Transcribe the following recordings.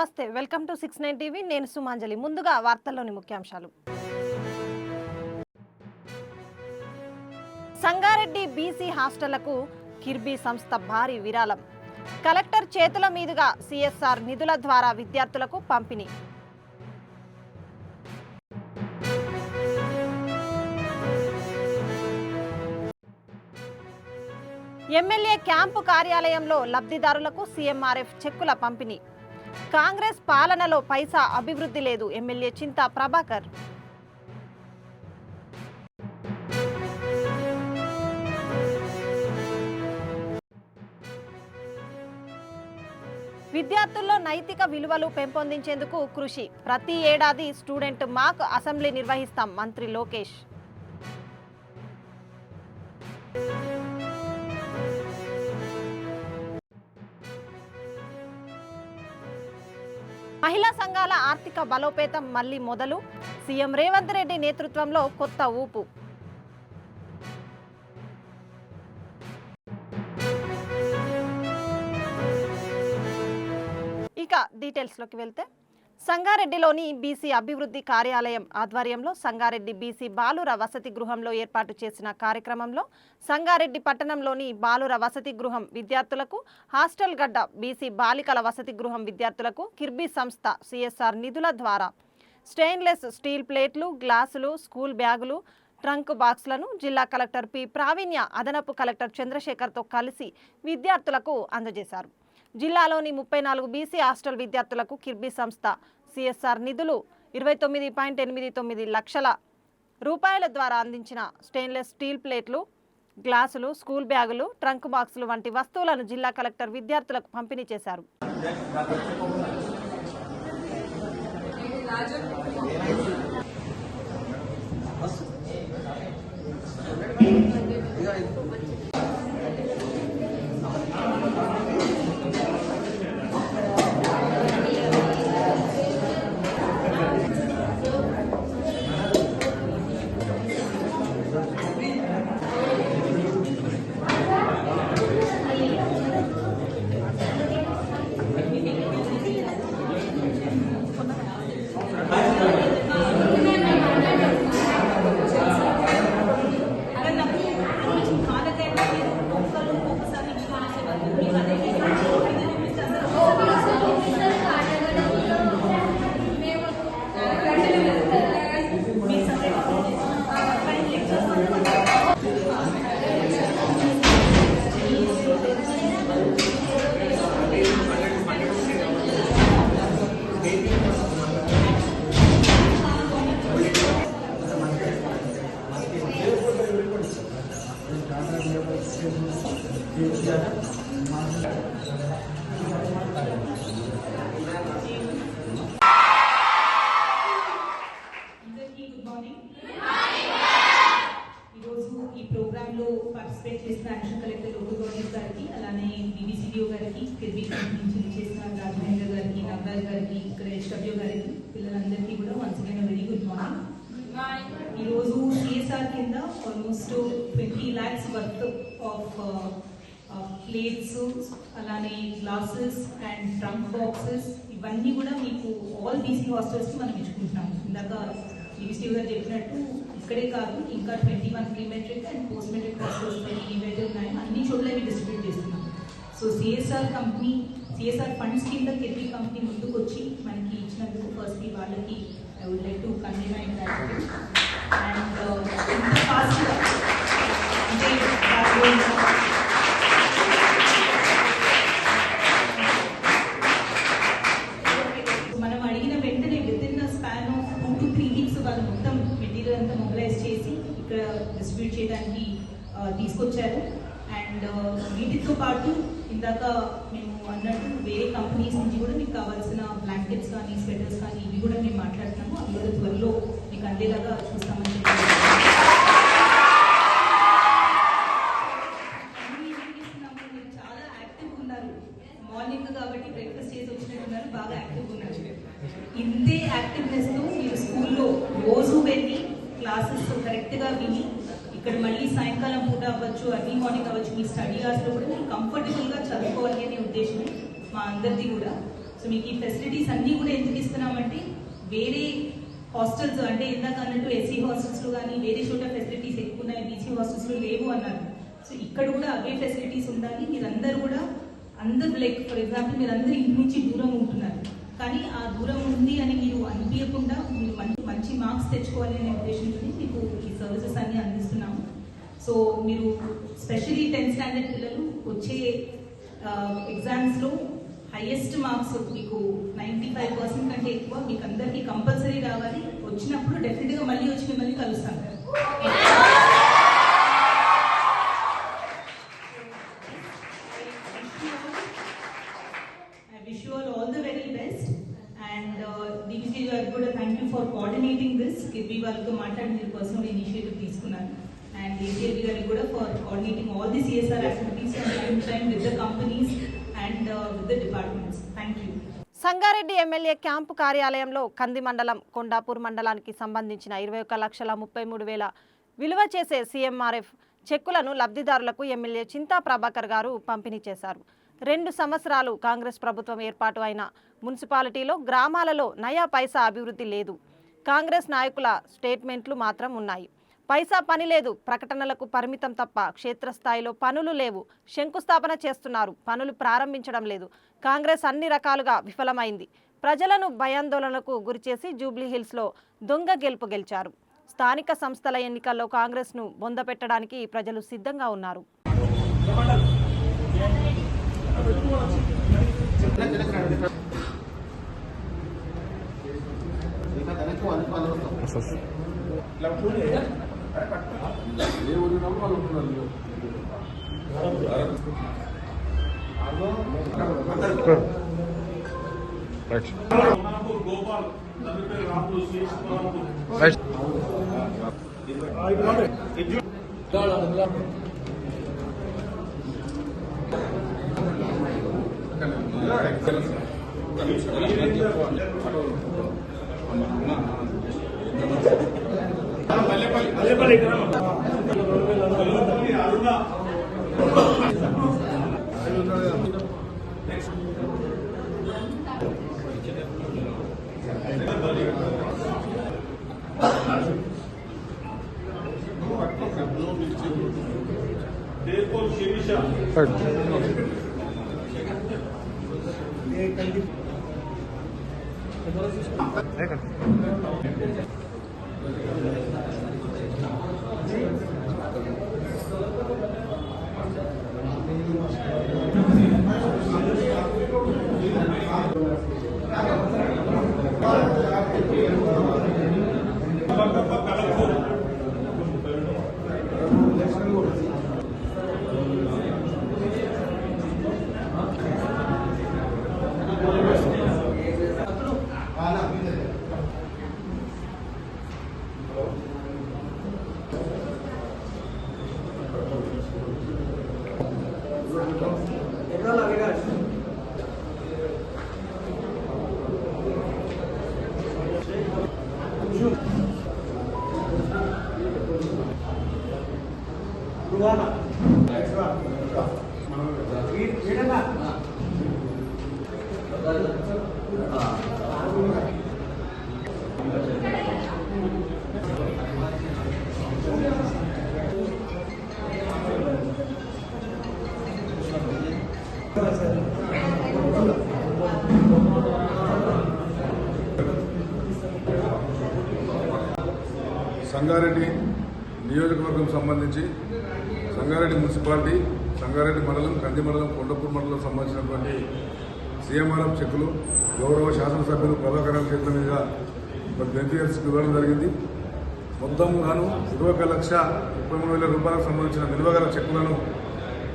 నమస్తే, welcome to 69 TV. నేను సుమాంజలి. ముందుగా వార్తల్లోని ముఖ్యాంశాలు. సంగారెడ్డి బీసీ హాస్టళ్లకు కిర్బీ సంస్థ భారీ విరాళం. కలెక్టర్ చేతుల మీదుగా సిఎస్ఆర్ నిధుల ద్వారా విద్యార్థులకు పంపిణీ. ఎమ్మెల్యే క్యాంపు కార్యాలయంలో లబ్ధిదారులకు సీఎంఆర్ఎఫ్ చెక్కుల పంపిణీ. కాంగ్రెస్ పాలనలో పైసా అభివృద్ధి లేదు, ఎమ్మెల్యే చింతా ప్రభాకర్. విద్యార్థుల్లో నైతిక విలువలు పెంపొందించేందుకు కృషి. ప్రతి ఏడాది స్టూడెంట్ మాక్ అసెంబ్లీ నిర్వహిస్తాం, మంత్రి లోకేష్. మహిళా సంఘాల ఆర్థిక బలోపేతం మళ్లీ మొదలు. సీఎం రేవంత్ రెడ్డి నేతృత్వంలో కొత్త ఊపు. ఇక డీటెయిల్స్లోకి వెళ్తే, సంగారెడ్డిలోని బీసీ అభివృద్ధి కార్యాలయం ఆధ్వర్యంలో సంగారెడ్డి బీసీ బాలుర వసతి గృహంలో ఏర్పాటు చేసిన కార్యక్రమంలో సంగారెడ్డి పట్టణంలోని బాలుర వసతి గృహం విద్యార్థులకు, హాస్టల్ గడ్డ బీసీ బాలికల వసతి గృహం విద్యార్థులకు కిర్బీ సంస్థ సిఎస్ఆర్ నిధుల ద్వారా స్టెయిన్లెస్ స్టీల్ ప్లేట్లు, గ్లాసులు, స్కూల్ బ్యాగులు, ట్రంక్ బాక్స్లను జిల్లా కలెక్టర్ పి ప్రావీణ్య అదనపు కలెక్టర్ చంద్రశేఖర్తో కలిసి విద్యార్థులకు అందజేశారు. జిల్లాలోని 34 బీసీ హాస్టల్ విద్యార్థులకు కిర్బీ సంస్థ సిఎస్ఆర్ నిధులు 29.89 లక్షల రూపాయల ద్వారా అందించిన స్టెయిన్లెస్ స్టీల్ ప్లేట్లు, గ్లాసులు, స్కూల్ బ్యాగులు, ట్రంక్ బాక్సులు వంటి వస్తువులను జిల్లా కలెక్టర్ విద్యార్థులకు పంపిణీ చేశారు. పార్టిసిపేట్ చేసిన అడిషనల్ కలెక్టర్ లోకేష్ గారికి, అలానే బీబీసీడీఓ గారికి, కిర్బీ నుంచి చేసిన రాజమహేంద్ర గారికి, నవరాజ్ గారికి, ఇక్కడ హెచ్డబ్ల్యూ గారికి, పిల్లలందరికీ కూడా once again very good morning. ఈరోజు సిఎస్ఆర్ కింద almost 20 lakhs worth of plates, అలానే గ్లాసెస్ అండ్ ట్రంక్ బాక్సెస్, ఇవన్నీ కూడా మీకు ఆల్ బీసీ హాస్టల్స్కి మనం ఇచ్చుకుంటున్నాం. ఇందాక బీబీసీడీఓ గారు చెప్పినట్టు ఇక్కడే కాదు, ఇంకా 21 pre matric and post matric hostels ఏవైతే ఉన్నాయో అన్ని చోట్ల ఇవి డిస్ట్రిబ్యూట్ చేస్తున్నాం. సో సిఎస్ఆర్ ఫండ్స్ కింద కిర్బీ కంపెనీ ముందుకు వచ్చి మనకి ఇచ్చినందుకు ఫస్ట్లీ వాళ్ళకి I would like to convey my gratitude. And ఇంత ఫాస్ట్గా అంటే మనం అడిగిన వెంటనే within span of 2 to 3 weeks వాళ్ళు మొత్తం మెటీరియల్ అంతా మొబిలైజ్ చేసి ఇక్కడ డిస్ట్రిబ్యూట్ చేయడానికి తీసుకొచ్చారు. అండ్ వీటితో పాటు ఇందాక మేము అన్నట్టు వేరే కంపెనీస్ నుంచి కూడా మీకు కావాల్సిన బ్లాంకెట్స్ కానీ, స్వెటర్స్ కానీ ఇవి కూడా మేము మాట్లాడుతున్నాము. అవి కూడా త్వరలో మీకు అందేలాగా చూస్తామని చెప్పి చాలా యాక్టివ్గా ఉన్నారు. మార్నింగ్ కాబట్టి బ్రేక్ఫాస్ట్ చేసి వచ్చినట్టున్నారు, బాగా యాక్టివ్గా ఉన్నారు. ఇంతే యాక్టివ్నెస్తో మీరు స్కూల్లో రోజు వెళ్ళి క్లాసెస్ కరెక్ట్గా విని ఇక్కడ మళ్ళీ సాయంకాలం పూట అవ్వచ్చు, అర్లీ మార్నింగ్ అవ్వచ్చు, మీ స్టడీ అవర్స్లో కూడా మీరు కంఫర్టబుల్గా చదువుకోవాలి అనే ఉద్దేశం మా అందరిది కూడా. సో మీకు ఈ ఫెసిలిటీస్ అన్నీ కూడా ఎందుకు ఇస్తున్నామంటే వేరే హాస్టల్స్ అంటే ఇందాక అన్నట్టు ఎస్సీ హాస్టల్స్లో కానీ వేరే చోట ఫెసిలిటీస్ ఎక్కువ ఉన్నాయి, బీసీ హాస్టల్స్లో లేవు అన్నారు. సో ఇక్కడ కూడా అవే ఫెసిలిటీస్ ఉండాలి. మీరందరూ కూడా అందరూ లైక్ ఫర్ ఎగ్జాంపుల్ మీరందరూ ఇంటి నుంచి దూరం ఉంటున్నారు, కానీ ఆ దూరం ఉంది అని మీరు అనిపించకుండా మీరు మంచి మార్క్స్ తెచ్చుకోవాలి అనే ఉద్దేశంతో మీకు ఈ సర్వీసెస్ అన్ని అందిస్తున్నాము. సో మీరు స్పెషలీ 10th స్టాండర్డ్ పిల్లలు వచ్చే ఎగ్జామ్స్లో హైయెస్ట్ మార్క్స్ మీకు 95% కంటే ఎక్కువ మీకు అందరికీ కంపల్సరీ రావాలి. వచ్చినప్పుడు డెఫినెట్గా మళ్ళీ వచ్చి మిమ్మల్ని కలుస్తాం. I wish you all the very best and DBC గారికి కూడా thank you for coordinating this. Kirby వాళ్ళతో మాట్లాడి మీరు పర్సనల్ ఇనిషియేటివ్ తీసుకున్నారు. And ACLB గారికి కూడా for coordinating all the CSR activities and time to time with the companies and with the departments. Thank you. Sangareddy MLA camp కార్యాలయంలో కంది మండలం కొండాపూర్ మండలానికి సంబంధించిన 21,33,000 విలువ చేసే CMRF చెక్కులను లబ్ధిదారులకు ఎమ్మెల్యే చింతా ప్రభాకర్ గారు పంపిణీ చేశారు. 2 సంవత్సరాలు కాంగ్రెస్ ప్రభుత్వం ఏర్పాటు అయిన మున్సిపాలిటీలో గ్రామాలలో నయా పైసా అభివృద్ధి లేదు. కాంగ్రెస్ నాయకుల స్టేట్మెంట్లు మాత్రం ఉన్నాయి. పైసా పని లేదు, ప్రకటనలకు పరిమితం తప్ప క్షేత్రస్థాయిలో పనులు లేవు. శంకుస్థాపన చేస్తున్నారు, పనులు ప్రారంభించడం లేదు. కాంగ్రెస్ అన్ని రకాలుగా విఫలమైంది. ప్రజలను భయాందోళనకు గురిచేసి జూబ్లీహిల్స్లో దొంగ గెలుపు గెలిచారు. స్థానిక సంస్థల ఎన్నికల్లో కాంగ్రెస్ను బొందపెట్టడానికి ప్రజలు సిద్ధంగా ఉన్నారు. సంగారెడ్డి నియోజకవర్గం సంబంధించి సంగారెడ్డి మున్సిపాలిటీ, సంగారెడ్డి మండలం, కంది మండలం, కొండపూర్ మండలం సంబంధించినటువంటి CMRF చెక్కులు గౌరవ శాసనసభ్యులు ప్రభాకర్ చేతుల మీద బెనిఫిషియర్స్కి ఇవ్వడం జరిగింది. మొత్తం గాను 21,33,000 రూపాయలకు సంబంధించిన విలువగల చెక్కులను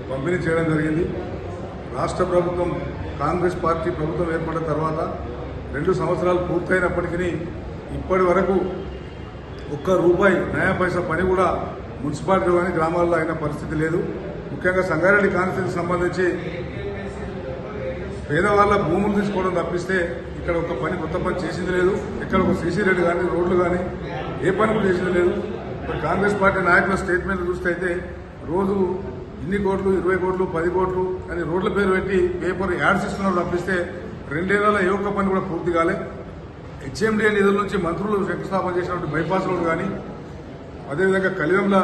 పంపిణీ చేయడం జరిగింది. రాష్ట్ర ప్రభుత్వం కాంగ్రెస్ పార్టీ ప్రభుత్వం ఏర్పడిన తర్వాత 2 సంవత్సరాలు పూర్తయినప్పటికీ ఇప్పటి వరకు ఒక్క రూపాయి నయా పైసా పని కూడా మున్సిపాలిటీ కానీ గ్రామాల్లో అయిన పరిస్థితి లేదు. ముఖ్యంగా సంగారెడ్డి కాన్స్టిట్యూన్సీకి సంబంధించి పేదవాళ్ళ భూములు తీసుకోవడం తప్పిస్తే ఇక్కడ ఒక పని కొత్త పని చేసింది లేదు. ఇక్కడ ఒక సీసీ రోడ్డు కానీ రోడ్లు కానీ ఏ పని కూడా చేసింది లేదు. మరి కాంగ్రెస్ పార్టీ నాయకుల స్టేట్మెంట్ చూస్తే అయితే రోజు ఇన్ని కోట్లు, 20 కోట్లు, 10 కోట్లు అని రోడ్ల పేరు పెట్టి పేపర్ యాడ్స్ ఇస్తున్నారు తప్పిస్తే 2 ఏళ్లలో ఏ ఒక్క పని కూడా పూర్తి కాలే. హెచ్ఎండిఏ నిధుల నుంచి మంత్రులు శంకుస్థాపన చేసినటువంటి బైపాస్ రోడ్డు కానీ, అదేవిధంగా కలివెంల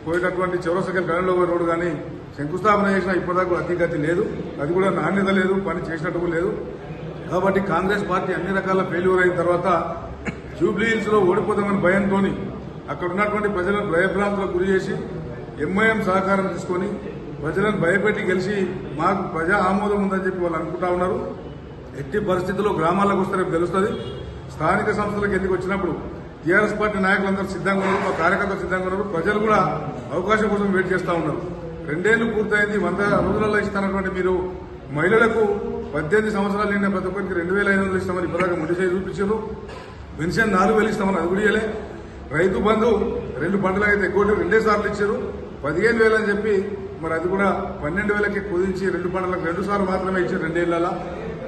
పోయేటటువంటి చౌరసకల్ గణంలో పోయే రోడ్డు కానీ శంకుస్థాపన చేసినా ఇప్పటిదాకా అతిగతి లేదు. అది కూడా నాణ్యత లేదు, పని చేసినట్టు లేదు. కాబట్టి కాంగ్రెస్ పార్టీ అన్ని రకాల ఫెయిల్యూర్ అయిన తర్వాత జూబ్లీ హిల్స్ లో ఓడిపోతామని భయంతో అక్కడ ఉన్నటువంటి ప్రజలను భయభ్రాంతులకు గురి చేసి ఎంఐఎం సహకారం తీసుకొని ప్రజలను భయపెట్టి గెలిచి మాకు ప్రజా ఆమోదం ఉందని చెప్పి వాళ్ళు అనుకుంటా ఉన్నారు. ఎట్టి పరిస్థితుల్లో గ్రామాలకు వస్తే రేపు తెలుస్తుంది. స్థానిక సంస్థలకు ఎందుకు వచ్చినప్పుడు టీఆర్ఎస్ పార్టీ నాయకులందరూ సిద్ధంగా ఉన్నారు, మా కార్యకర్తలు సిద్ధంగా ఉన్నారు. ప్రజలు కూడా అవకాశం కోసం వెయిట్ చేస్తూ ఉన్నారు. 2 ఏళ్లు పూర్తయింది. 100 రోజులలో ఇస్తానటువంటి మీరు మహిళలకు 18 సంవత్సరాలు నిండిన ప్రతి ఒక్కరికి 2,500 ఇస్తామని ఇప్పటిదాకా ముందు చూపించారు. పెన్షన్ 4,000 ఇస్తామని అది కూడా ఇవ్వలే. రైతు బంధు 2 పంటలకు అయితే ఎక్కువ 2 సార్లు ఇచ్చారు. 15,000 అని చెప్పి మరి అది కూడా 12,000కి కుదించి 2 పంటలకు 2 సార్లు మాత్రమే ఇచ్చారు 2 ఏళ్లలో.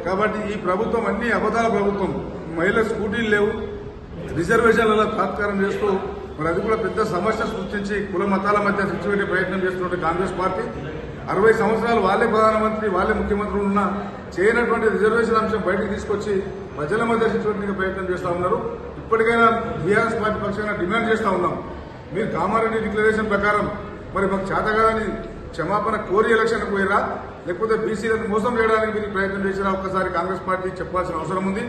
కాబట్టి ఈ ప్రభుత్వం అన్ని అబద్దాల ప్రభుత్వం. మహిళలకు స్కూటీలు లేవు, రిజర్వేషన్లలో తాత్కారం చేస్తూ మరి అది కూడా పెద్ద సమస్య సృష్టించి కుల మతాల మధ్య తెచ్చిపెట్టే ప్రయత్నం చేస్తున్న కాంగ్రెస్ పార్టీ 60 సంవత్సరాలు వాళ్ళే ప్రధానమంత్రి, వాళ్ళే ముఖ్యమంత్రులు ఉన్నా చేయనటువంటి రిజర్వేషన్ అంశం బయటకు తీసుకొచ్చి ప్రజల మధ్య తెచ్చిపెట్టే ప్రయత్నం చేస్తూ ఉన్నారు. ఇప్పటికైనా టీఆర్ఎస్ పార్టీ పక్షాన డిమాండ్ చేస్తూ ఉన్నాం. మీరు కామారెడ్డి డిక్లరేషన్ ప్రకారం మరి మాకు చేతగాని క్షమాపణ కోరి ఎలక్షన్కు పోయిరా, లేకపోతే బీసీలను మోసం చేయడానికి మీరు ప్రయత్నం చేసినా ఒక్కసారి కాంగ్రెస్ పార్టీ చెప్పాల్సిన అవసరం ఉంది.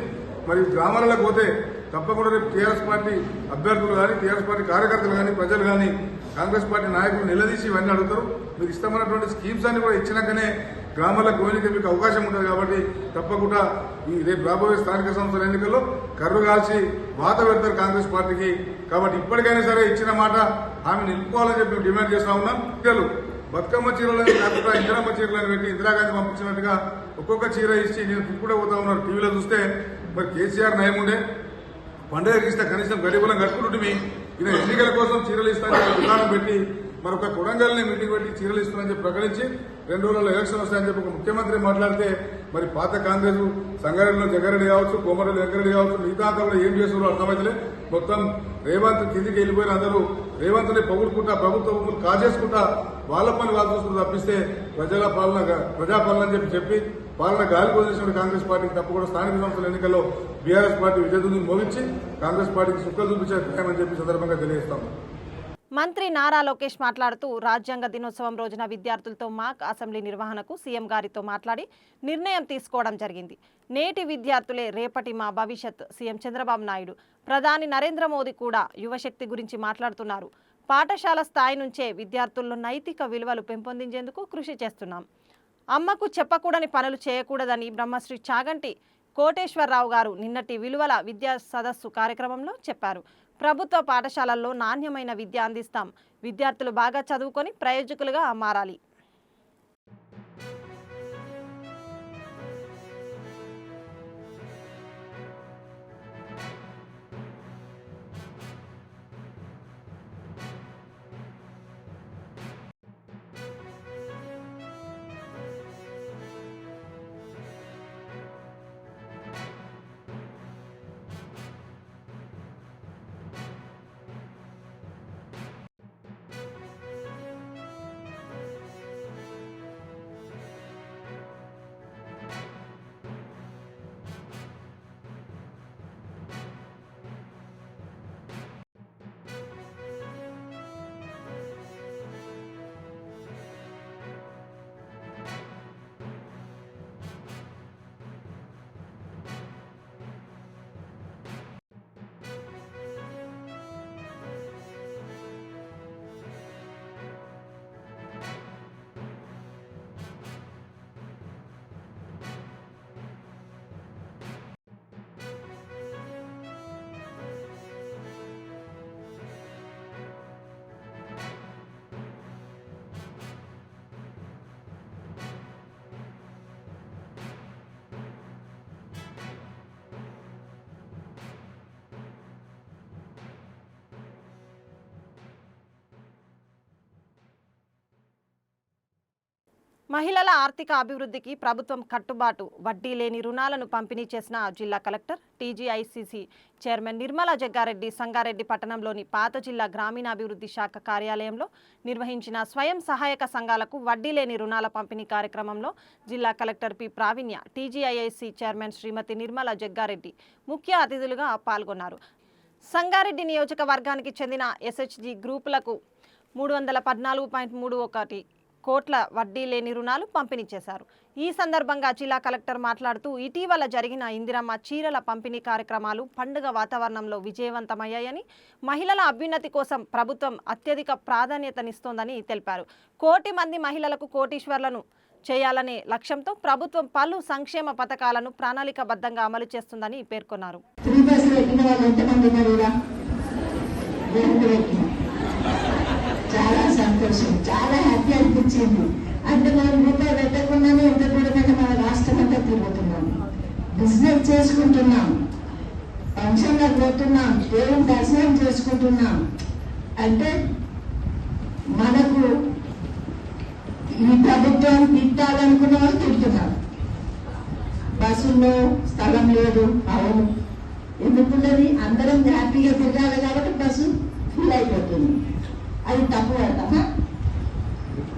మరి గ్రామాలకు పోతే తప్పకుండా రేపు టీఆర్ఎస్ పార్టీ అభ్యర్థులు కానీ, టీఆర్ఎస్ పార్టీ కార్యకర్తలు కానీ, ప్రజలు కానీ కాంగ్రెస్ పార్టీ నాయకులు నిలదీసి ఇవన్నీ అడుగుతారు. మీరు ఇష్టమైనటువంటి స్కీమ్స్ అన్ని కూడా ఇచ్చినాకనే గ్రామాలకు పోనీకి మీకు అవకాశం ఉంటుంది. కాబట్టి తప్పకుండా ఈ రేపు రాబోయే స్థానిక సంస్థల ఎన్నికల్లో కర్రు కాల్చి వాత పెడతారు కాంగ్రెస్ పార్టీకి. కాబట్టి ఇప్పటికైనా సరే ఇచ్చిన మాట ఆమె నిలుపుకోవాలని చెప్పి మేము డిమాండ్ చేస్తా ఉన్నాం. పిల్లలు బతుకమ్మ చీరలని కాకుండా ఇందిరమ్మ చీరలను పెట్టి ఇందిరాగాంధీ పంపించినట్టుగా ఒక్కొక్క చీర ఇచ్చి నేను తిప్పుడే పోతా ఉన్నారు. టీవీలో చూస్తే మరి కేసీఆర్ నయం ఉండే, పండుగకి ఇస్తే కనీసం గరీబులం కట్టుకుంటుంది. ఈయన ఎన్నికల కోసం చీరలు ఇస్తానని దుకాణం పెట్టి మరొక కొడంగల్ని మీటింగ్ పెట్టి చీరలు ఇస్తానని చెప్పి ప్రకటించి 2 రోజుల్లో ఎలక్షన్ వస్తాయని చెప్పి ఒక ముఖ్యమంత్రి మాట్లాడితే మరి పాత కాంగ్రెస్ సంగారెడ్డిలో జగ్గారెడ్డి కావచ్చు, కోమరెడ్డి వెంకరెడ్డి కావచ్చు, మిగతా అంతా కూడా ఏం చేస్తున్నారో అర్థమైతలే. మొత్తం రేవంత్ కిందికి వెళ్ళిపోయిన అందరూ రేవంత్ని పొగుడుకుంటా ప్రభుత్వ భూములు కాజేసుకుంటా వాళ్ళ పని వాళ్ళు చూసుకుంటూ తప్పిస్తే ప్రజాపాలన అని చెప్పి పాలన గాలి పొందించిన కాంగ్రెస్ పార్టీకి తప్పకుండా స్థానిక సంస్థల ఎన్నికల్లో బీఆర్ఎస్ పార్టీ విజయదుని మోగించి కాంగ్రెస్ పార్టీకి సుక్కలు చూపించే ఖాయమని చెప్పి సందర్భంగా తెలియజేస్తాము. మంత్రి నారా లోకేష్ మాట్లాడుతూ రాజ్యాంగ దినోత్సవం రోజున విద్యార్థులతో మాక్ అసెంబ్లీ నిర్వహణకు సీఎం గారితో మాట్లాడి నిర్ణయం తీసుకోవడం జరిగింది. నేటి విద్యార్థులే రేపటి మా భవిష్యత్. సీఎం చంద్రబాబు నాయుడు, ప్రధాని నరేంద్ర మోదీ కూడా యువశక్తి గురించి మాట్లాడుతున్నారు. పాఠశాల స్థాయి నుంచే విద్యార్థుల్లో నైతిక విలువలు పెంపొందించేందుకు కృషి చేస్తున్నాం. అమ్మకు చెప్పకూడని పనులు చేయకూడదని బ్రహ్మశ్రీ చాగంటి కోటేశ్వరరావు గారు నిన్నటి విలువల విద్యా సదస్సు కార్యక్రమంలో చెప్పారు. ప్రభుత్వ పాఠశాలల్లో నాణ్యమైన విద్య అందిస్తాం. విద్యార్థులు బాగా చదువుకొని ప్రయోజకులుగా మారాలి. మహిళల ఆర్థిక అభివృద్ధికి ప్రభుత్వం కట్టుబాటు వడ్డీ లేని రుణాలను పంపిణీ చేసిన జిల్లా కలెక్టర్ టీజీఐసీసీ చైర్మన్ నిర్మలా జగ్గారెడ్డి సంగారెడ్డి పట్టణంలోని పాత జిల్లా గ్రామీణాభివృద్ధి శాఖ కార్యాలయంలో నిర్వహించిన స్వయం సహాయక సంఘాలకు వడ్డీ లేని రుణాల పంపిణీ కార్యక్రమంలో జిల్లా collector P Praveenya TGIC chairman Srimati Nirmala Jaggareddy ముఖ్య అతిథులుగా పాల్గొన్నారు. సంగారెడ్డి నియోజకవర్గానికి చెందిన ఎస్హెచ్జి గ్రూపులకు 314.31 కోట్ల వడ్డీ లేని రుణాలు పంపిణీ చేశారు. ఈ సందర్భంగా జిల్లా కలెక్టర్ మాట్లాడుతూ ఇటీవల జరిగిన ఇందిరమ్మ చీరల పంపిణీ కార్యక్రమాలు పండుగ వాతావరణంలో విజయవంతమయ్యాయని, మహిళల అభ్యున్నతి కోసం ప్రభుత్వం అత్యధిక ప్రాధాన్యతనిస్తోందని తెలిపారు. 1 కోటి మంది మహిళలకు కోటీశ్వర్లను చేయాలనే లక్ష్యంతో ప్రభుత్వం పలు సంక్షేమ పథకాలను ప్రణాళికాబద్ధంగా అమలు చేస్తుందని పేర్కొన్నారు. చాలా సంతోషం, చాలా హ్యాపీ అనిపించింది. అంటే మనం రూపాయి పెట్టకుండానే ఎంత దూరమైనా మన రాష్ట్రం అంతా తిరుగుతున్నాం, బిజినెస్ చేసుకుంటున్నాం, ఫంక్షన్లకు పోతున్నాం, దేవుని దర్శనం చేసుకుంటున్నాం. అంటే మనకు ఈ ప్రభుత్వం తిట్టాలనుకున్న వాళ్ళు తిడుతున్నారు. బస్సుల్లో స్థలం లేదు, అవును, ఎందుకున్నది? అందరం హ్యాపీగా తిరగాలి కాబట్టి బస్సు ఫుల్ అయిపోతుంది. అది తప్పు అంటామా?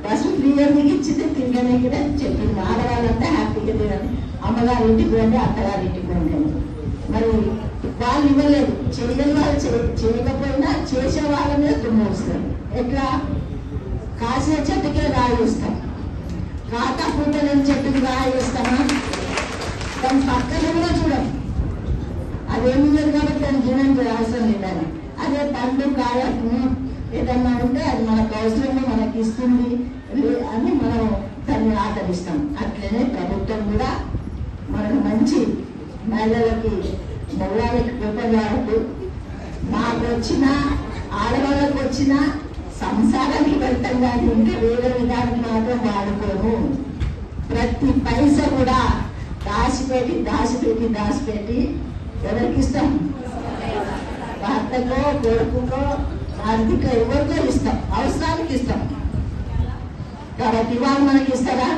బస్సు ఫ్రీ ఎందుకు ఇచ్చింది? తిరగడానికి చెప్పింది. ఆడవాళ్ళంతా హ్యాపీగా తిరగండి, అమ్మగారి ఇంటికి రండి, అత్తగారి ఇంటికి రండి. మరి వాళ్ళు ఇవ్వలేదు. చేయని వాళ్ళు చేయకపోయినా చేసే వాళ్ళ మీద తుమ్మేస్తారు. ఎట్లా? కాసిన చెట్టుకే రాయిస్తాం, కాకా పుట్టలేని చెట్టుకి రాయిస్తామా? దాని పక్కన కూడా చూడం. అదేమి లేదు కాబట్టి దాన్ని చూడండి అవసరం లేదని. అదే పండు కాయ ఏదన్నా ఉంటే అది మనకు అవసరమే, మనకి ఇస్తుంది అని మనం దాన్ని ఆదరిస్తాం. అట్లనే ప్రభుత్వం కూడా మనకు మంచి మహిళలకి మగవాళ్ళకి ఉపయోగపడుతూ మాకు వచ్చిన ఆడవాళ్ళకి వచ్చిన సంసారానికి వెళ్తాం, కానీ ఇంకా వేరే విధానం మాత్రం వాడుకోము. ప్రతి పైసా కూడా దాచిపెట్టి దాచిపెట్టి దాచిపెట్టి ఎవరికి ఇస్తాం? భర్తకో కొడుకుకో ఆర్థిక ఎవరికో ఇస్తాం, అవసరానికి ఇస్తాం. కాబట్టి వాళ్ళు మనకి ఇస్తారా?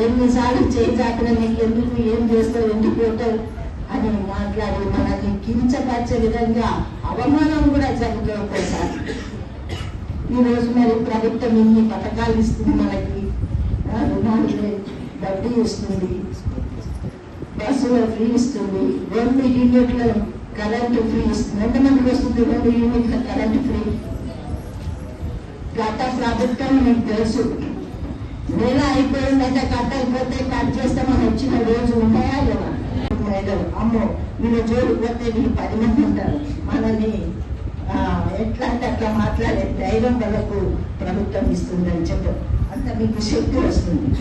ఎన్నిసార్లు చేయించాక నీకు ఎందుకు, ఏం చేస్తావు, ఎందుకు పోతావు అని మాట్లాడి మనల్ని కించపరిచే విధంగా అవమానం కూడా జరుగుతుంది ఒక్కోసారి. ఈరోజు మరి ప్రభుత్వం ఇన్ని పథకాలు ఇస్తుంది, మనకి రుణాలు వడ్డీ ఇస్తుంది, బస్సులో ఫ్రీ ఇస్తుంది, 2 యూనిట్ల కరెంటు ఫ్రీ ఇస్తుంది. ఎంతమందికి వస్తుంది 2 యూనిట్ల కరెంటు ఫ్రీ? గత ప్రభుత్వం మీకు తెలుసు, నెల అయిపోయిందంటే కట్టకపోతే కట్ చేస్తామని వచ్చిన రోజు ఉన్నాయా లేవా? అమ్మో వీళ్ళ జోలికి పోతే వీళ్ళు 10 మంది ఉంటారు, మనల్ని ఎట్లా అంటే అట్లా మాట్లాడే ధైర్యం వాళ్ళకు ప్రభుత్వం ఇస్తుందని చెప్పారు. అంత మీకు శక్తి వస్తుంది.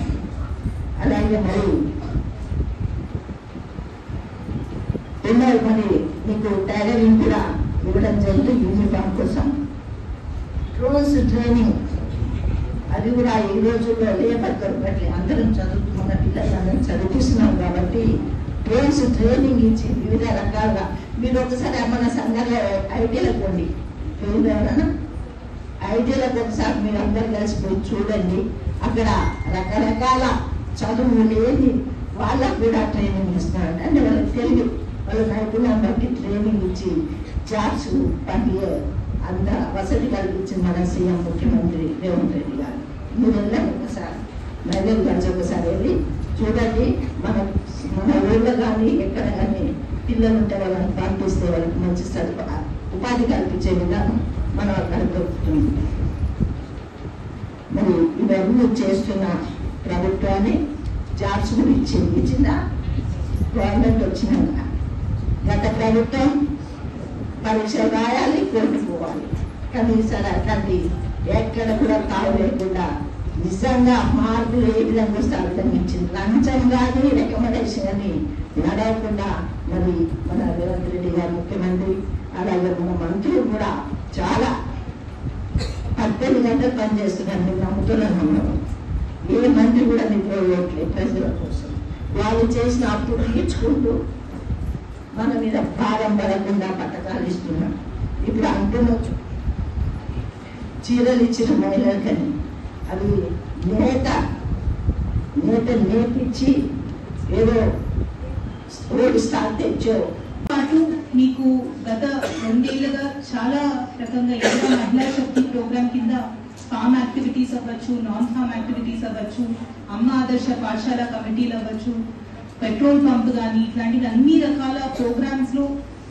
అలాగే మరి మరి మీకు టైలరింగ్ కూడా ఇవ్వడం జరుగుతుంది. యూనిఫామ్ కోసం రోజు ట్రైనింగ్, అది కూడా ఈ రోజుల్లో లేబర్ దొరకట్లే. అందరం చదువుతున్న పిల్లలు అందరం చదివిస్తున్నాం కాబట్టి ట్రైనింగ్ ఇచ్చి వివిధ రకాలుగా మీరు ఒకసారి మన సంఘాల ఐడియాలకు పోండి. ఎవరైనా ఐడియాలకు ఒకసారి మీరు అందరు కలిసిపోయి చూడండి. అక్కడ రకరకాల చదువు లేని వాళ్ళకు కూడా ట్రైనింగ్ ఇస్తున్నారు. అంటే వాళ్ళకి తెలియదు, వాళ్ళ నైపుణ్యం బట్టి ట్రైనింగ్ ఇచ్చి జాబ్స్ పంపిణీ అంత వసతి కల్పించింది మన సీఎం ముఖ్యమంత్రి రేవంత్ రెడ్డి గారు. మీరు వెళ్ళండి ఒకసారి, మహిళలు కలిసి ఒకసారి వెళ్ళి చూడండి. మన ఊళ్ళో కానీ ఎక్కడ కానీ పిల్లలు ఉంటే వాళ్ళని పంపిస్తే వాళ్ళకి మంచి ఉపాధి కల్పించే విధానం మనం అక్కడ దొరుకుతుంది. మరి ఇవన్నీ చేస్తున్న ప్రభుత్వాన్ని జాబ్స్ కూడా ఇచ్చిందా? గవర్నమెంట్ వచ్చినాక గత ప్రభుత్వం పరీక్షలు రాయాలి, కోర్టుకు పోవాలి, కానీ ఈసారి అట్లాంటి ఎక్కడ కూడా తావు లేకుండా నిజంగా మార్పులు ఏ విధంగా వస్తే ఆ విధంగా ఇచ్చింది. లంచం కానీ రికమెండేషన్ అని నడవకుండా మరి మన రేవంత్ రెడ్డి గారు ముఖ్యమంత్రి, అలాగే మన మంత్రులు కూడా చాలా 18 గంటలు పనిచేస్తున్నారు. నేను నమ్ముతున్నాను. ఏ మంత్రి కూడా నిద్రపోయట్లేదు ప్రజల కోసం. వాళ్ళు చేసిన అప్పుడు తీర్చుకుంటూ మన మీద భారం పడకుండా పథకాలు ఇస్తున్నాం. ఇప్పుడు అంటున్నచ్చు చీరలు ఇచ్చిన మహిళలకని అవి నేత నేతలు నేర్పించి ఏదో రోడ్డు స్టార్ట్ తెచ్చారు. పాటు మీకు గత 2 ఏళ్లుగా చాలా రకంగా ఏదో మహిళా శక్తి ప్రోగ్రామ్ కింద ఫామ్ యాక్టివిటీస్ అవ్వచ్చు, నాన్ ఫామ్ యాక్టివిటీస్ అవ్వచ్చు, అమ్మ ఆదర్శ పాఠశాల కమిటీలు అవ్వచ్చు, పెట్రోల్ పంప్ కానీ ఇట్లాంటివి అన్ని రకాల ప్రోగ్రామ్స్ లో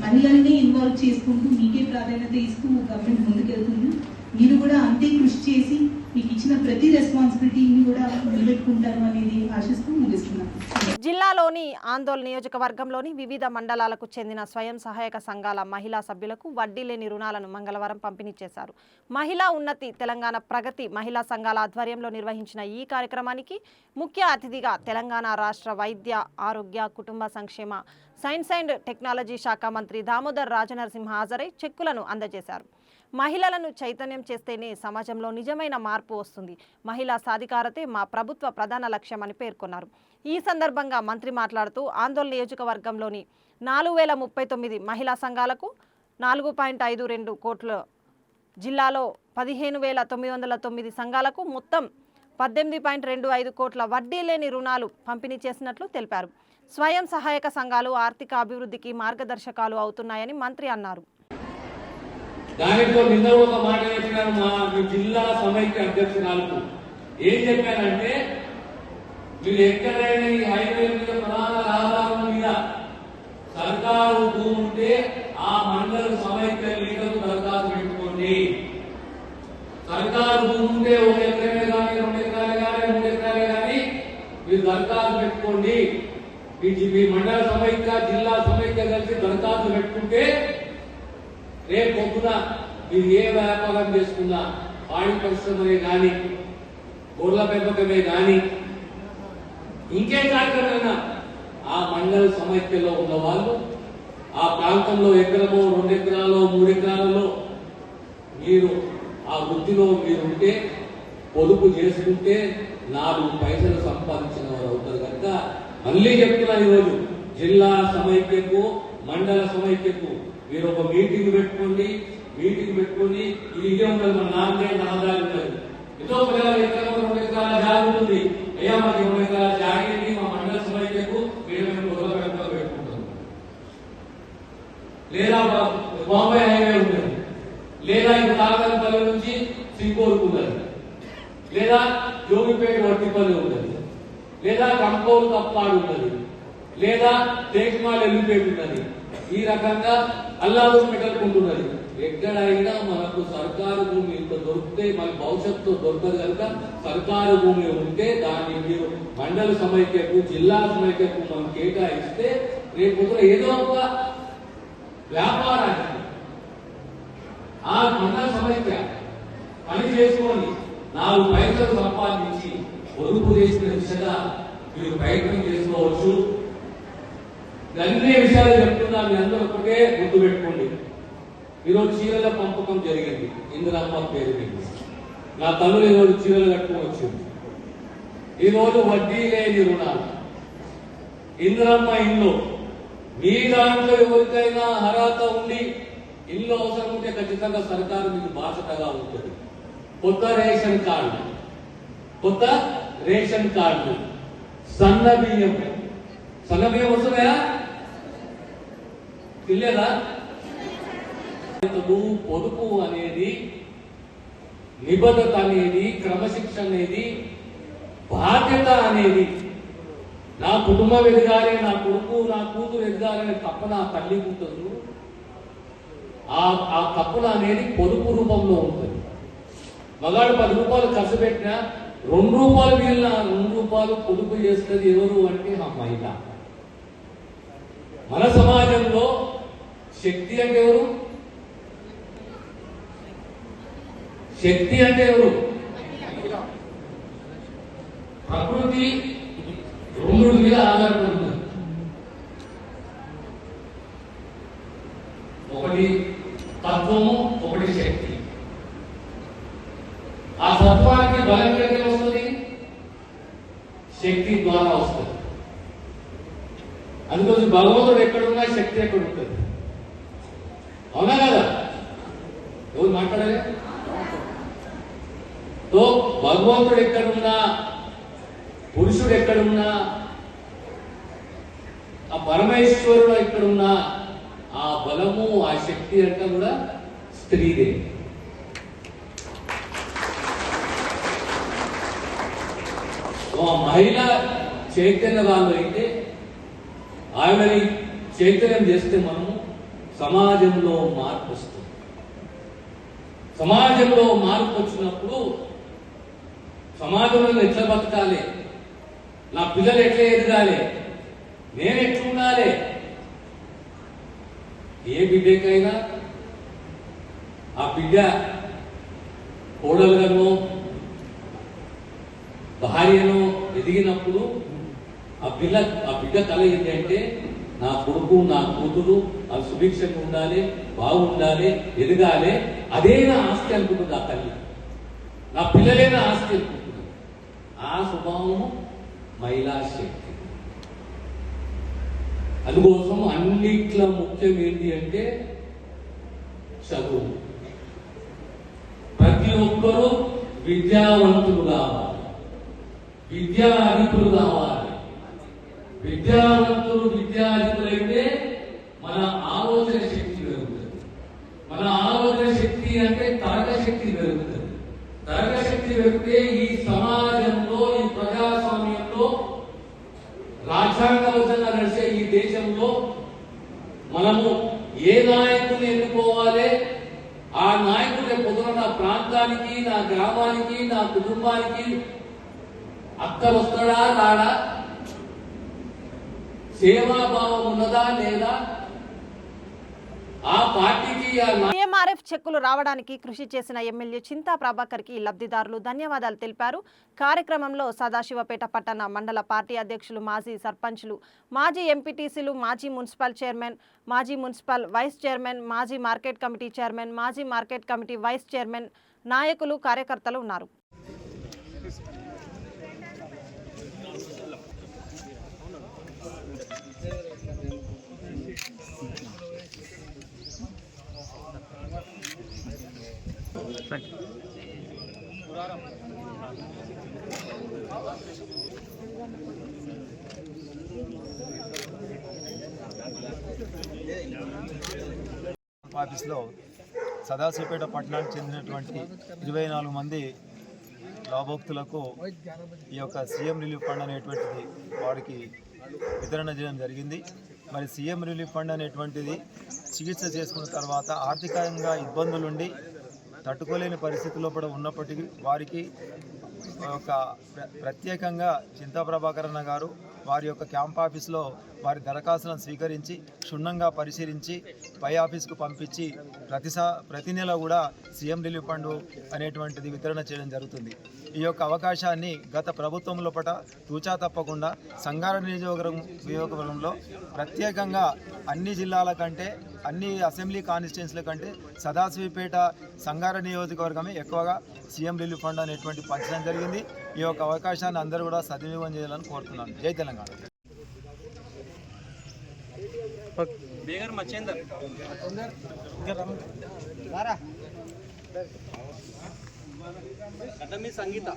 మహిళల్ని ఇన్వాల్వ్ చేసుకుంటూ మీకే ప్రాధాన్యత ఇస్తూ గవర్నమెంట్ ముందుకెళ్తుంది. మీరు కూడా అంతే కృషి చేసి మీకు ఇచ్చిన ప్రతి రెస్పాన్సిబిలిటీని కూడా నిలబెట్టుకుంటారు అనేది ఆశిస్తూ ముగిస్తున్నాను. జిల్లాలోని ఆందోళన నియోజకవర్గంలోని వివిధ మండలాలకు చెందిన స్వయం సహాయక సంఘాల మహిళా సభ్యులకు వడ్డీ లేని రుణాలను మంగళవారం పంపిణీ చేశారు. మహిళా ఉన్నతి తెలంగాణ ప్రగతి మహిళా సంఘాల ఆధ్వర్యంలో నిర్వహించిన ఈ కార్యక్రమానికి ముఖ్య అతిథిగా తెలంగాణ రాష్ట్ర వైద్య ఆరోగ్య కుటుంబ సంక్షేమ సైన్స్ అండ్ టెక్నాలజీ శాఖ మంత్రి దామోదర్ రాజనరసింహ హాజరై చెక్కులను అందజేశారు. మహిళలను చైతన్యం చేస్తేనే సమాజంలో నిజమైన మార్పు వస్తుంది. మహిళా సాధికారతే మా ప్రభుత్వ ప్రధాన లక్ష్యమని పేర్కొన్నారు. ఈ సందర్భంగా మంత్రి మాట్లాడుతూ ఆందోళన నియోజకవర్గంలోని 4039 మహిళా సంఘాలకు 4.52 కోట్ల, జిల్లాలో 15,909 సంఘాలకు మొత్తం 18.25 కోట్ల వడ్డీ లేని రుణాలు పంపిణీ చేసినట్లు తెలిపారు. స్వయం సహాయక సంఘాలు ఆర్థిక అభివృద్ధికి మార్గదర్శకాలు అవుతున్నాయని మంత్రి అన్నారు. దానితో నిన్న ఒక మాట చెప్పినాను మా జిల్లా సమైక్య అధ్యక్షురాలకు. ఏం చెప్పానంటే, మీరు ఎక్కడైనా ఈ హైవే మీద ప్రధాన రహదారుల మీద సర్కారు భూమి ఉంటే ఆ మండల సమైక్య లీగల్ దరఖాస్తు పెట్టుకోండి. సర్కారు భూమి ఉంటే 1 ఎకరమే కానీ 2 ఎకరాలే కానీ 3 ఎకరాలే కానీ మీరు దరఖాస్తు పెట్టుకోండి. మీ మండల సమైక్య జిల్లా సమైక్య కలిసి దరఖాస్తు పెట్టుకుంటే రేపు పొద్దున మీరు ఏ వ్యాపారం చేసుకున్నా, పాడి పరిశ్రమనే కానీ, గొర్రెల పెంపకమే కానీ, ఇంకే కార్యక్రమమైనా ఆ మండల సమైక్యలో ఉన్న వాళ్ళు ఆ ప్రాంతంలో ఎకరమో 2 ఎకరాలో 3 ఎకరాలలో మీరు ఆ వృత్తిలో మీరుంటే పొదుపు చేసుకుంటే 4 పైసలు సంపాదించిన వారు అవుతారు కనుక మళ్ళీ చెప్తున్నా, ఈరోజు జిల్లా సమైక్యకు మండల సమైక్యకు మీరు ఒక మీటింగ్ పెట్టుకోండి. ఇది ఇదే ఉంటుంది, మన 4 ఏళ్ళ రహదారి ఉంటుంది. ఏదో పిల్లల ఎకరం 2 ఎకరాల జాగా ఉంటుంది. అయ్యా మాకు 2 ఎకరాల జాగేది మా మండల సమైక్యకు మేము మొదలు పెట్టుకుంటాం. లేదా బాంబే హైవే ఉంటుంది, లేదా ఇప్పుడు తాకపల్లి నుంచి సింగూరుకు ఉన్నది, లేదా జోగిపేట వట్టిపల్లి ఉన్నది, లేదా కంకోలు తప్పాడు ఉన్నది, లేదా తేజ్మాల్ ఎల్లిపేట ఉన్నది. ఈ రకంగా అల్లాదూరు పెట్టకుంటున్నది. ఎక్కడైనా మనకు సర్కారు భూమి ఇంత దొరికితే మనకు భవిష్యత్తు దొరకదు కనుక సర్కారు భూమి ఉంటే దాన్ని మీరు మండల సమైక్యకు జిల్లా సమైక్యకు మనం కేటాయిస్తే రేపు ఏదో ఒక వ్యాపారానికి ఆ మండల సమైక్య పని చేసుకొని 4 పైసలు సంపాదించి పొదుపు చేసిన దిశగా మీరు ప్రయత్నం చేసుకోవచ్చు. అన్ని విషయాలు చెప్తున్నా, మీ అందరూ ఒకటే గుర్తు పెట్టుకోండి. ఈరోజు చీరల పంపకం జరిగింది ఇందిరమ్మ పేరు మీద. నా తల్లులు ఈరోజు చీరలు కట్టుకుని వచ్చింది. ఈరోజు వడ్డీ లేని రుణాలు, ఇందిరమ్మ ఇల్లు. మీ దాంట్లో ఎవరికైనా అర్హత ఉండి ఇల్లు అవసరం ఉంటే ఖచ్చితంగా సర్కారు మీకు బాధ్యతగా ఉంటుంది. కొత్త రేషన్ కార్డు, సన్న బియ్యం వస్తున్నాయా? తెలియదా? పొదుపు అనేది, నిబద్ధత అనేది, క్రమశిక్షణ అనేది, బాధ్యత అనేది, నా కుటుంబం ఎదగాలి, నా కొడుకు నా కూతురు ఎదగాలనే తప్పన ఆ తల్లి కూతురు ఆ తప్పన అనేది పొదుపు రూపంలో ఉంటుంది. మగాడు 10 రూపాయలు ఖర్చు పెట్టినా 2 రూపాయలు మిగిలిన 2 రూపాయలు పొదుపు చేస్తుంది ఎవరు అంటే ఆ మహిళ. మన సమాజంలో శక్తి అంటే ఎవరు? ప్రకృతి 2 మీద ఆధారపడుతుంది. ఒకటి తత్వము, ఒకటి శక్తి. ఆ తత్వానికి బలం ఎక్కడికి వస్తుంది? శక్తి ద్వారా వస్తుంది. అందుకోసం భగవంతుడు ఎక్కడున్నా శక్తి ఎక్కడ ఉంటుంది. అవునా కదా? ఎవరు మాట్లాడలే? భగవంతుడు ఎక్కడున్నా పురుషుడు ఎక్కడున్నా, ఆ పరమేశ్వరుడు ఎక్కడున్నా ఆ బలము ఆ శక్తి అంతా కూడా స్త్రీదే. ఆ మహిళ చైతన్యవాళ్ళు అయితే ఆవిడని చైతన్యం చేస్తే మనము సమాజంలో మార్పు వస్తుంది. సమాజంలో మార్పు వచ్చినప్పుడు సమాజంలో ఎట్లా బతకాలి, నా పిల్లలు ఎట్లా ఎదగాలి, నేను ఎట్లా ఉండాలి, ఏ బిడ్డకైనా ఆ బిడ్డ కోడలుగానో భార్యను ఎదిగినప్పుడు ఆ బిడ్డ కళ ఏంటంటే నా కొడుకు నా కూతురు ఆ సుభిక్షంగా ఉండాలి, బాగుండాలి, ఎదగాలి, అదే నా ఆస్తి అనుకుంటుంది ఆ తల్లి. నా పిల్లలే నా ఆస్తి అనుకుంటుంది. ఆ స్వభావము మహిళా శక్తి. అందుకోసం అన్నిట్లో ముఖ్యం ఏంటి అంటే చదువు. ప్రతి ఒక్కరూ విద్యావంతులు కావాలి, విద్యాధికులు కావాలి. విద్యావంతులు విద్యాధికులైతే మన ఆలోచన శక్తి పెరుగుతుంది. మన ఆలోచన శక్తి అంటే తరగ శక్తి పెరుగుతుంది. తరగ శక్తి పెరిగితే ఈ సమాజంలో, ఈ ప్రజాస్వామ్యంలో, రాజ్యాంగబద్ధంగా నడిచే ఈ దేశంలో మనము ఏ నాయకుడిని ఎన్నుకోవాలి, ఆ నాయకుడు రేపు పొద్దున నా ప్రాంతానికి, నా గ్రామానికి, నా కుటుంబానికి అక్క వస్తాడా రాడా, సేవాభావం ఉన్నదా లేదా, ఆ పార్టీకి ఏఎంఆర్ఎఫ్ చెక్కులు రావడానికి కృషి చేసిన ఎమ్మెల్యే చింతా ప్రభాకర్ కి లబ్ధిదారులు ధన్యవాదాలు తెలిపారు. కార్యక్రమంలో సదాశివపేట పట్టణ మండల పార్టీ అధ్యక్షులు, మాజీ సర్పంచ్లు, మాజీ ఎంపీటీసీలు, మాజీ మున్సిపల్ చైర్మన్, మాజీ మున్సిపల్ వైస్ చైర్మన్, మాజీ మార్కెట్ కమిటీ చైర్మన్, మాజీ మార్కెట్ కమిటీ వైస్ చైర్మన్, నాయకులు, కార్యకర్తలు ఉన్నారు. ఆఫీస్లో సదాశివపేట పట్టణానికి చెందినటువంటి 24 మంది లాభోక్తులకు ఈ యొక్క సీఎం రిలీఫ్ ఫండ్ అనేటువంటిది వారికి వితరణ చేయడం జరిగింది. మరి సీఎం రిలీఫ్ ఫండ్ అనేటువంటిది చికిత్స చేసుకున్న తర్వాత ఆర్థికంగా ఇబ్బందులుండి తట్టుకోలేని పరిస్థితుల్లో కూడా ఉన్నప్పటికీ వారికి ఒక ప్రత్యేకంగా చింతా ప్రభాకర్ అన్న గారు వారి యొక్క క్యాంప్ ఆఫీస్లో వారి దరఖాస్తులను స్వీకరించి క్షుణ్ణంగా పరిశీలించి పై ఆఫీస్కు పంపించి ప్రతి నెల కూడా సీఎం రిలీఫ్ ఫండ్ అనేటువంటిది వితరణ చేయడం జరుగుతుంది. ఈ యొక్క అవకాశాన్ని గత ప్రభుత్వం లోపల తూచా తప్పకుండా సంగారెడ్డి నియోజకవర్గంలో ప్రత్యేకంగా అన్ని జిల్లాల కంటే, అన్ని అసెంబ్లీ కాన్స్టిట్యున్సీల కంటే సదాశివపేట సంగారెడ్డి నియోజకవర్గమే ఎక్కువగా సీఎం రిలీఫ్ ఫండ్ అనేటువంటి పంచడం జరిగింది. ఈ యొక్క అవకాశాన్ని అందరూ కూడా సద్వినియోగం చేయాలని కోరుతున్నాను. జై తెలంగాణ. సంగీత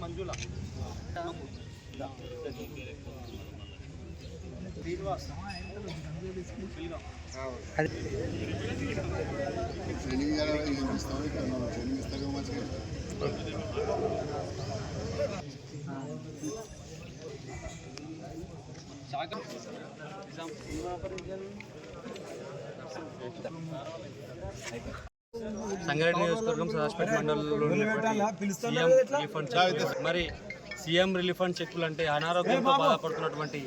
మంజుల శ్రీనివాస్ సంగారెడ్డి నియోజకవర్గం సదాశివపేట మండలంలో మరి సీఎం రిలీఫ్ ఫండ్ చెక్కులు అంటే అనారోగ్యంతో బాధపడుతున్నటువంటి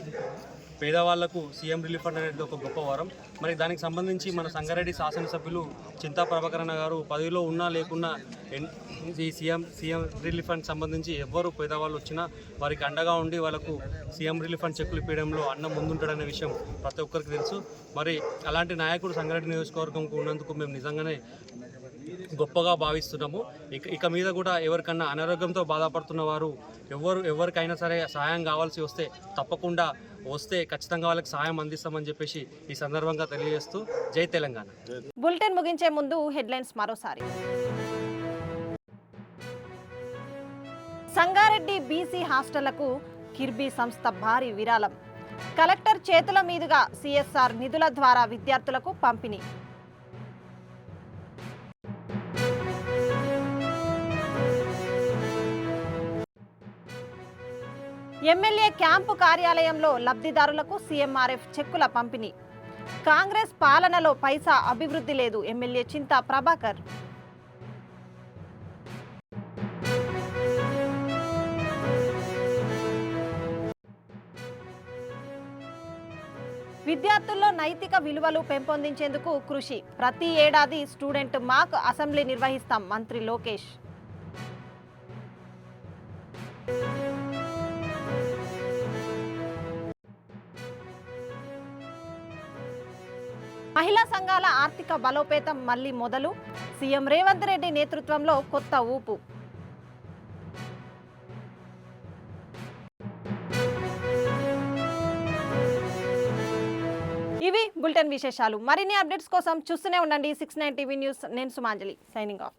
పేదవాళ్లకు సీఎం రిలీఫ్ ఫండ్ అనేది ఒక గొప్ప వరం. మరి దానికి సంబంధించి మన సంగారెడ్డి శాసనసభ్యులు చింతా ప్రభాకర్ అన్న గారు పదవిలో ఉన్నా లేకున్నా ఈ సీఎం రిలీఫ్ ఫండ్ సంబంధించి ఎవ్వరు పేదవాళ్ళు వచ్చినా వారికి అండగా ఉండి వాళ్ళకు సీఎం రిలీఫ్ ఫండ్ చెక్కులు ఇప్పించడంలో అన్న ముందుంటాడనే విషయం ప్రతి ఒక్కరికి తెలుసు. మరి అలాంటి నాయకుడు సంగారెడ్డి నియోజకవర్గంకు ఉన్నందుకు మేము నిజంగానే గొప్పగా భావిస్తున్నాము. ఇక మీద కూడా ఎవరికన్నా అనారోగ్యంతో బాధపడుతున్న వారు ఎవరికైనా సరే సహాయం కావాల్సి వస్తే తప్పకుండా వస్తే ఖచ్చితంగా వాళ్ళకి సహాయం అందిస్తామని చెప్పేసి ఈ సందర్భంగా తెలియజేస్తూ జై తెలంగాణ. బులెటిన్ ముగించే ముందు హెడ్లైన్స్ మరోసారి. సంగారెడ్డి బీసీ హాస్టళ్లకు కిర్బీ సంస్థ భారీ విరాళం. కలెక్టర్ చేతుల మీదుగా సిఎస్ఆర్ నిధుల ద్వారా విద్యార్థులకు పంపిణీ. ఎమ్మెల్యే క్యాంపు కార్యాలయంలో లబ్ధిదారులకు సీఎంఆర్ఎఫ్ చెక్కుల పంపిణీ. కాంగ్రెస్ పాలనలో పైసా అభివృద్ధి లేదు, ఎమ్మెల్యే చింతా ప్రభాకర్. విద్యార్థుల్లో నైతిక విలువలు పెంపొందించేందుకు కృషి. ప్రతి ఏడాది స్టూడెంట్ మాక్ అసెంబ్లీ నిర్వహిస్తాం, మంత్రి లోకేష్. మహిళా సంఘాల ఆర్థిక బలోపేతం మళ్లీ మొదలు. సీఎం రేవంత్ రెడ్డి నేతృత్వంలో కొత్త ఊపు. ఇవి బులెటిన్ విశేషాలు. మరిన్ని అప్డేట్స్ కోసం చూస్తూనే ఉండండి 69 టీవీ న్యూస్. నేను సుమాంజలి, సైనింగ్ ఆఫ్.